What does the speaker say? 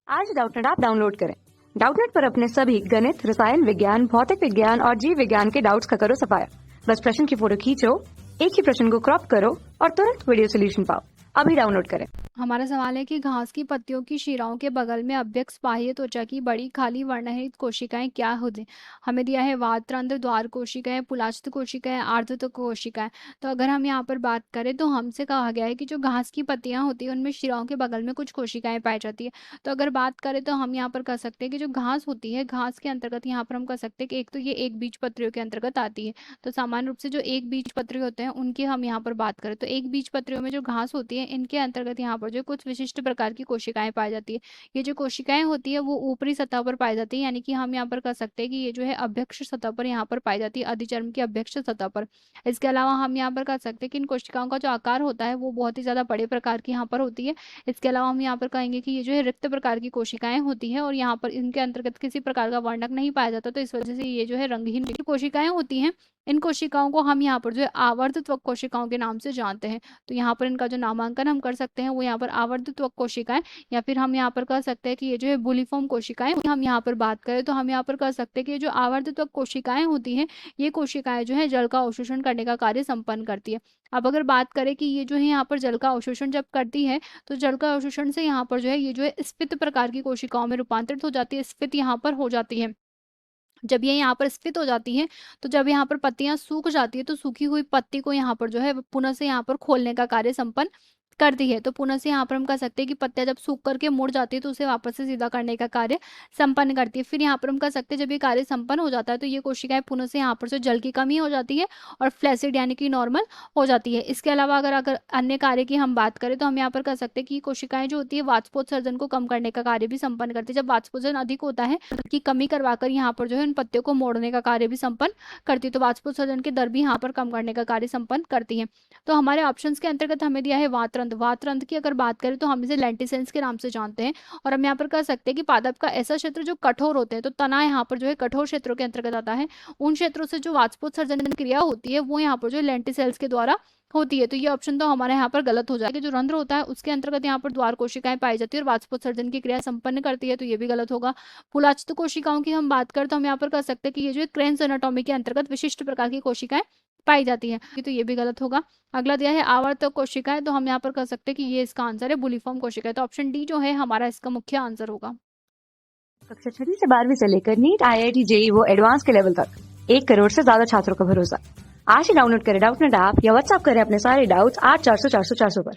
आज Doubtnut app download करें। Doubtnut पर अपने सभी गणित, रसायन विज्ञान, भौतिक विज्ञान और जीव विज्ञान के डाउट्स का करो सफाया। बस प्रश्न की फोटो खींचो, एक ही प्रश्न को क्रॉप करो और तुरंत वीडियो सोल्यूशन पाओ। अभी डाउनलोड करें। हमारा सवाल है कि घास की पत्तियों की शिराओं के बगल में अभ्यक्ष बाह्य त्वचा की बड़ी खाली वर्णरहित कोशिकाएं क्या होती हैं? हमें दिया है वातरंध्र, द्वार कोशिकाएं, पुलास्थ कोशिकाएं, आर्द्रत्व कोशिकाएं। तो अगर हम यहाँ पर बात करें तो हमसे कहा गया है कि जो घास की पत्तियां होती है उनमें शिराओं के बगल में कुछ कोशिकाएं पाई जाती है। तो अगर बात करें तो हम यहाँ पर कह सकते हैं कि जो घास होती है, घास के अंतर्गत यहाँ पर हम कह सकते हैं कि एक तो ये एक बीज पत्रियों के अंतर्गत आती है। तो सामान्य रूप से जो एक बीज पत्री होते हैं उनकी हम यहाँ पर बात करें तो एक बीज पत्रियों में जो घास होती है इनके अंतर्गत यहाँ पर जो कुछ विशिष्ट प्रकार की कोशिकाएं पाई जाती है। ये जो कोशिकाएं होती है वो ऊपरी सतह पर पाई जाती है, यानी कि हम यहाँ पर कह सकते हैं कि ये जो है अभ्यक्ष सतह पर यहाँ पर पाई जाती है, अधिचर्म की अभ्यक्ष सतह पर। इसके अलावा हम यहाँ पर कह सकते हैं कि इन कोशिकाओं का जो आकार होता है वो बहुत ही ज्यादा बड़े प्रकार की यहाँ पर होती है। इसके अलावा हम यहाँ पर कहेंगे कि ये जो है रिक्त प्रकार की कोशिकाएं होती है और यहाँ पर इनके अंतर्गत किसी प्रकार का वर्णक नहीं पाया जाता, तो इस वजह से ये जो है रंगहीन कोशिकाएं होती हैं। इन कोशिकाओं को हम यहाँ पर जो है आवर्त त्वक कोशिकाओं के नाम से जानते हैं। तो यहाँ पर इनका जो नामांकन हम कर सकते हैं वो यहाँ पर आवर्त त्वक कोशिकाएं, या फिर हम यहाँ पर कह सकते हैं कि ये जो है बुलिफॉर्म कोशिकाएं। हम यहाँ पर बात करें तो हम यहाँ पर कह सकते हैं कि जो आवर्त त्वक कोशिकाएं होती हैं ये कोशिकाएं जो है जल का अवशोषण करने का कार्य संपन्न करती है। अब अगर बात करें कि ये जो है यहाँ पर जल का अवशोषण जब करती है तो जल का अवशोषण से यहाँ पर जो है ये जो है स्फीत प्रकार की कोशिकाओं में रूपांतरित हो जाती है, स्फीत यहाँ पर हो जाती है। जब ये यहाँ पर स्फीत हो जाती है तो जब यहाँ पर पत्तियां सूख जाती है तो सूखी हुई पत्ती को यहाँ पर जो है पुनः से यहाँ पर खोलने का कार्य संपन्न करती है। तो पुनः से यहाँ पर हम कह सकते हैं कि पत्तियां जब सूख करके मुड़ जाती है तो उसे वापस से सीधा करने का कार्य संपन्न करती है। फिर यहाँ पर हम कह सकते हैं जब ये कार्य संपन्न हो जाता है तो ये कोशिकाएं पुनः से यहाँ पर जो जल की कमी हो जाती है और फ्लैसिड यानी कि नॉर्मल हो जाती है। इसके अलावा अगर अन्य कार्य की हम बात करें तो हम यहाँ पर कह सकते हैं कि कोशिकाएं जो होती है वाष्पोत्सर्जन को कम करने का कार्य भी संपन्न करती है। जब वाष्पोत्सर्जन अधिक होता है की कमी करवाकर यहाँ पर जो है उन पत्तियों को मोड़ने का कार्य भी संपन्न करती है। तो वाष्पोत्सर्जन की दर भी यहाँ पर कम करने का कार्य संपन्न करती है। तो हमारे ऑप्शंस के अंतर्गत हमें दिया है वातरंध्र। वातरंध्र की अगर बात करें तो हम इसे लेंटिसेंस के नाम से जानते हैं और हम यहाँ पर कह सकते हैं कि पादप का ऐसा क्षेत्र जो कठोर होते हैं, तो तना यहाँ पर जो है कठोर क्षेत्रों के अंतर्गत आता है। उन क्षेत्रों से जो वाष्पोत्सर्जन क्रिया होती है वो यहाँ पर जो लेंटिसेल्स के द्वारा होती है। तो ये ऑप्शन तो हमारे यहाँ पर गलत हो जाएगा। जो रंध्र होता है उसके अंतर्गत यहाँ पर द्वार कोशिकाएं पाई जाती है और वाष्पोत्सर्जन की क्रिया संपन्न करती है, तो ये भी गलत होगा। पुलास्थ कोशिकाओं की हम बात करें तो हम यहाँ पर कह सकते हैं कि ये जो क्रेन्स एनाटॉमी के अंतर्गत विशिष्ट प्रकार की कोशिकाएं पाई जाती है, तो ये भी गलत होगा। अगला दिया है आवर्तक कोशिकाएं, तो हम यहाँ पर कह सकते हैं कि ये इसका आंसर है बुलिफॉर्म कोशिकाएं। तो ऑप्शन डी जो है हमारा इसका मुख्य आंसर होगा। कक्षा 6 से 12वीं से लेकर नीट, IIT, JEE वो एडवांस के लेवल तक 1 करोड़ से ज्यादा छात्रों का भरोसा। आज ही डाउनलोड करें डाउटनेट ऐप या व्हाट्सएप करें अपने सारे डाउट्स 8400 400 400 पर।